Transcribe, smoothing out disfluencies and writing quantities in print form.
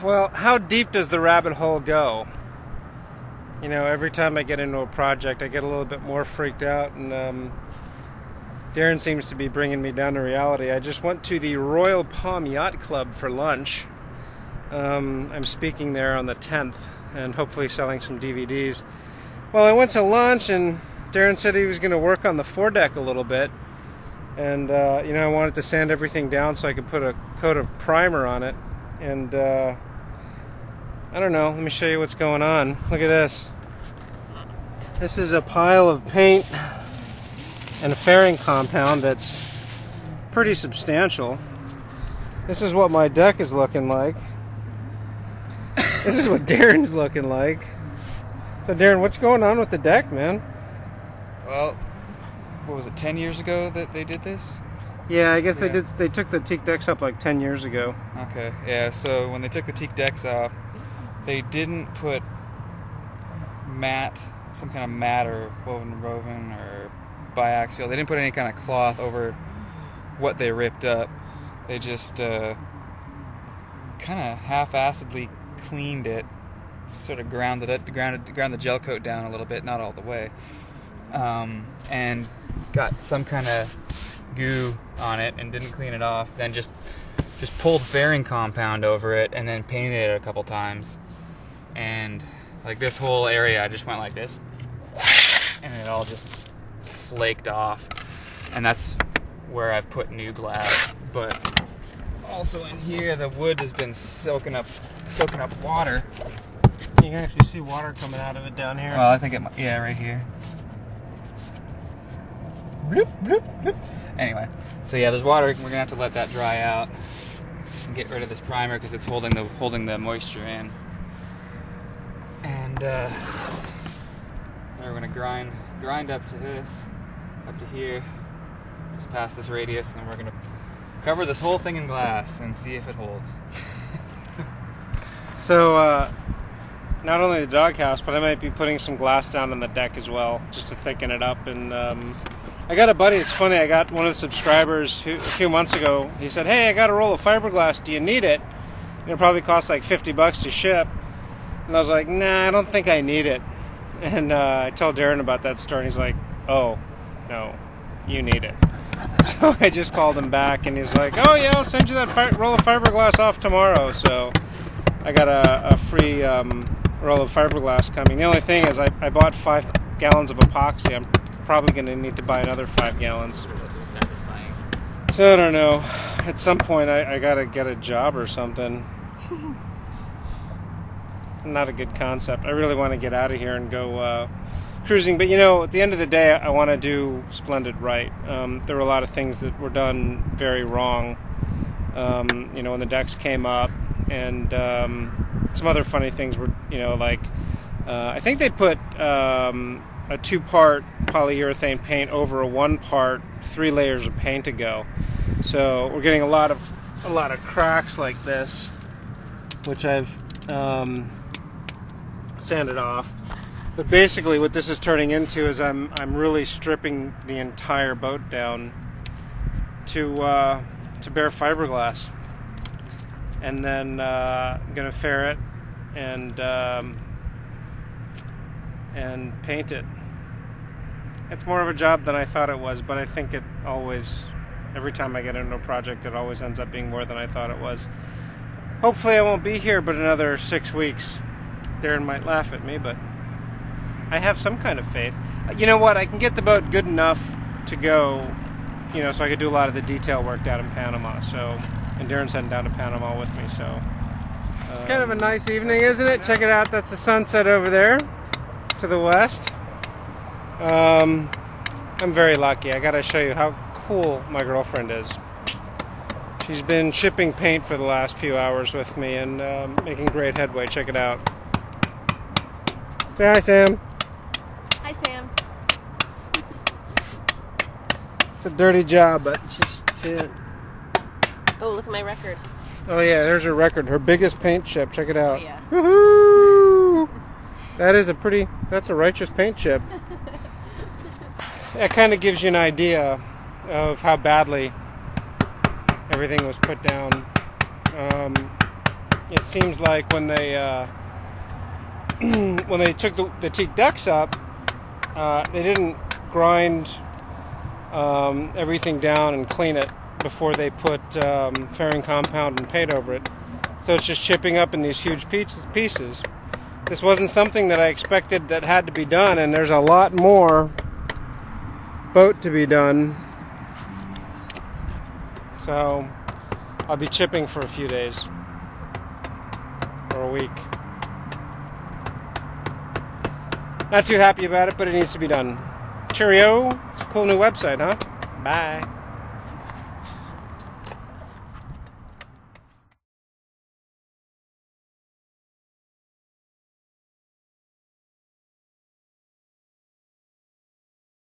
Well, how deep does the rabbit hole go? You know, every time I get into a project, I get a little bit more freaked out, and Darren seems to be bringing me down to reality. I just went to the Royal Palm Yacht Club for lunch. I'm speaking there on the 10th, and hopefully selling some DVDs. Well, I went to lunch, and Darren said he was going to work on the foredeck a little bit. And, you know, I wanted to sand everything down so I could put a coat of primer on it. And, I don't know, let me show you what's going on. Look at this. This is a pile of paint and a fairing compound that's pretty substantial. This is what my deck is looking like. This is what Darren's looking like. So Darren, what's going on with the deck, man? Well, what was it, 10 years ago that they did this? Yeah, I guess they did. They took the teak decks up like 10 years ago. Okay, yeah, so when they took the teak decks off, they didn't put mat, some kind of mat or woven or biaxial. They didn't put any kind of cloth over what they ripped up. They just kind of half-assedly cleaned it, sort of ground the gel coat down a little bit, not all the way, and got some kind of goo on it and didn't clean it off. Then just pulled fairing compound over it and then painted it a couple times. And like this whole area, I just went like this, and it all just flaked off. And that's where I put new glass. But also in here, the wood has been soaking up water. You can actually see water coming out of it down here. Well, I think it might, yeah, right here. Bloop, bloop, bloop. Anyway, so yeah, there's water. We're gonna have to let that dry out and get rid of this primer because it's holding the moisture in. And we're gonna grind up to this, up to here, just past this radius, and then we're gonna cover this whole thing in glass and see if it holds. So, not only the doghouse, but I might be putting some glass down on the deck as well, just to thicken it up. And I got a buddy, it's funny, I got one of the subscribers who, a few months ago, he said, hey, I got a roll of fiberglass, do you need it? And it probably costs like $50 to ship. And I was like, nah, I don't think I need it. And I told Darren about that story, and he's like, oh, no, you need it. So I just called him back, and he's like, oh yeah, I'll send you that roll of fiberglass off tomorrow. So I got a free roll of fiberglass coming. The only thing is I bought 5 gallons of epoxy. I'm probably going to need to buy another 5 gallons. So I don't know. At some point I got to get a job or something. Not a good concept. I really want to get out of here and go cruising. But, you know, at the end of the day, I want to do Splendid right. There were a lot of things that were done very wrong, you know, when the decks came up. And some other funny things were, you know, like I think they put a 2-part polyurethane paint over a 1-part, 3 layers of paint to go. So we're getting a lot of cracks like this, which I've sanded off. But basically what this is turning into is I'm really stripping the entire boat down to bare fiberglass, and then I'm gonna fair it and paint it. It's more of a job than I thought it was, but I think it always, every time I get into a project, it always ends up being more than I thought it was. Hopefully I won't be here but another 6 weeks. Darren might laugh at me, but I have some kind of faith. You know what? I can get the boat good enough to go, you know, so I could do a lot of the detail work down in Panama. So, and Darren's heading down to Panama with me. So it's kind of a nice evening, isn't it? Check it out. That's the sunset over there to the west. I'm very lucky. I gotta show you how cool my girlfriend is. She's been shipping paint for the last few hours with me and making great headway. Check it out. Say hi, Sam. Hi, Sam. It's a dirty job, but she's... Oh, look at my record. Oh yeah, there's her record. Her biggest paint chip. Check it out. Oh, yeah. Woohoo! That's a righteous paint chip. That kind of gives you an idea of how badly everything was put down. it seems like when they when they took the teak decks up, they didn't grind everything down and clean it before they put fairing compound and paint over it. So it's just chipping up in these huge pieces. This wasn't something that I expected that had to be done, and there's a lot more boat to be done. So I'll be chipping for a few days or a week. Not too happy about it, but it needs to be done. Cheerio. It's a cool new website, huh? Bye.